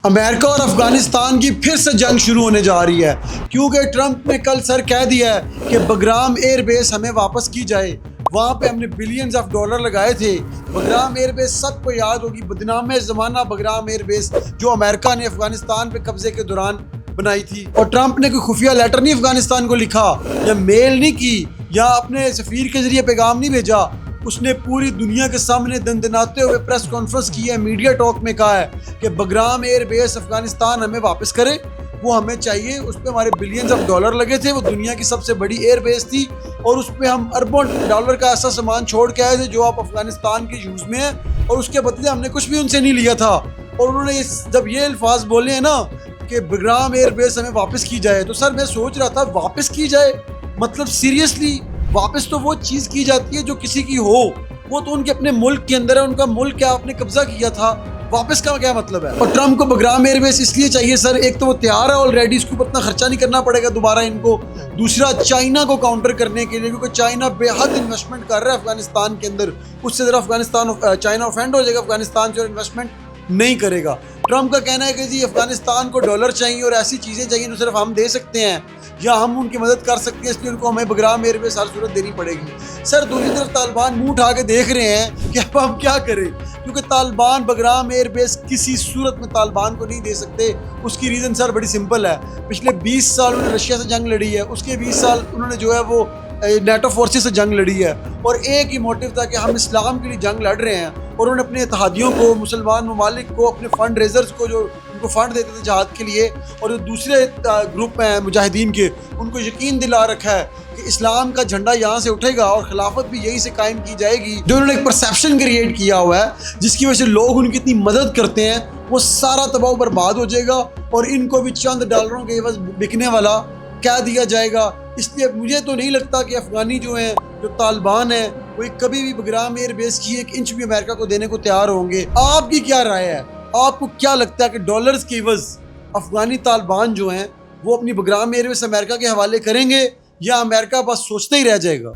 امریکہ اور افغانستان کی پھر سے جنگ شروع ہونے جا رہی ہے کیونکہ ٹرمپ نے کل سر کہہ دیا ہے کہ بگرام ایئر بیس ہمیں واپس کی جائے۔ وہاں پہ ہم نے بلینز آف ڈالر لگائے تھے۔ بگرام ایئر بیس سب کو یاد ہوگی، بدنام زمانہ بگرام ایئر بیس جو امریکہ نے افغانستان پہ قبضے کے دوران بنائی تھی، اور ٹرمپ نے کوئی خفیہ لیٹر نہیں افغانستان کو لکھا یا میل نہیں کی یا اپنے سفیر کے ذریعے پیغام نہیں بھیجا۔ اس نے پوری دنیا کے سامنے دندناتے ہوئے پریس کانفرنس کی ہے، میڈیا ٹاک میں کہا ہے کہ بگرام ایئر بیس افغانستان ہمیں واپس کرے، وہ ہمیں چاہیے۔ اس پہ ہمارے بلینز آف ڈالر لگے تھے، وہ دنیا کی سب سے بڑی ایئر بیس تھی، اور اس پہ ہم اربوں ڈالر کا ایسا سامان چھوڑ کے آئے تھے جو آپ افغانستان کے یوز میں ہے، اور اس کے بدلے ہم نے کچھ بھی ان سے نہیں لیا تھا۔ اور انہوں نے جب یہ الفاظ بولے ہیں نا کہ بگرام ایئر بیس ہمیں واپس کی جائے، تو سر میں سوچ رہا تھا واپس کی جائے مطلب سیریسلی واپس تو وہ چیز کی جاتی ہے جو کسی کی ہو، وہ تو ان کے اپنے ملک کے اندر ہے، ان کا ملک کیا آپ نے قبضہ کیا تھا، واپس کا کیا مطلب ہے؟ اور ٹرمپ کو بگرام ایئر بیس اس لیے چاہیے سر، ایک تو وہ تیار ہے آلریڈی، اس کو اتنا خرچہ نہیں کرنا پڑے گا دوبارہ ان کو، دوسرا چائنا کو کاؤنٹر کرنے کے لیے، کیونکہ چائنا بے حد انویسٹمنٹ کر رہا ہے افغانستان کے اندر، اس سے ذرا چائنا افینڈ ہو جائے گا افغانستان سے اور انویسٹمنٹ نہیں کرے گا۔ ٹرمپ کا کہنا ہے کہ جی افغانستان کو ڈالر چاہیے اور ایسی چیزیں چاہیے جو صرف ہم دے سکتے ہیں یا ہم ان کی مدد کر سکتے ہیں، اس لیے ان کو ہمیں بگرام ایئر بیس ہر صورت دینی پڑے گی۔ سر دوسری طرف طالبان منہ اٹھا کے دیکھ رہے ہیں کہ اب ہم کیا کریں، کیونکہ طالبان بگرام ایئر بیس کسی صورت میں طالبان کو نہیں دے سکتے۔ اس کی ریزن سر بڑی سمپل ہے، پچھلے 20 سال انہوں نے رشیا سے جنگ لڑی ہے، اس کے 20 سال انہوں نے جو ہے وہ نیٹو فورسز سے جنگ لڑی ہے، اور ایک ہی موٹیو تھا کہ ہم اسلام کے لیے جنگ لڑ رہے ہیں، اور انہوں نے اپنے اتحادیوں کو، مسلمان ممالک کو، اپنے فنڈ ریزرز کو جو ان کو فنڈ دیتے تھے جہاد کے لیے، اور جو دوسرے گروپ ہیں مجاہدین کے، ان کو یقین دلا رکھا ہے کہ اسلام کا جھنڈا یہاں سے اٹھے گا اور خلافت بھی یہی سے قائم کی جائے گی۔ جو انہوں نے ایک پرسیپشن کریٹ کیا ہوا ہے جس کی وجہ سے لوگ ان کی اتنی مدد کرتے ہیں، وہ سارا تباہ و برباد ہو جائے گا، اور ان کو بھی چند ڈالروں کے عوض بکنے والا کہہ دیا جائے گا۔ اس لیے مجھے تو نہیں لگتا کہ افغانی جو ہیں، جو طالبان ہیں، وہ کبھی بھی بگرام ایئر بیس کی 1 انچ بھی امریکہ کو دینے کو تیار ہوں گے۔ آپ کی کیا رائے ہے؟ آپ کو کیا لگتا ہے کہ ڈالرز کے عوض افغانی طالبان جو ہیں وہ اپنی بگرام ایئر بیس امریکہ کے حوالے کریں گے یا امریکہ بس سوچتے ہی رہ جائے گا؟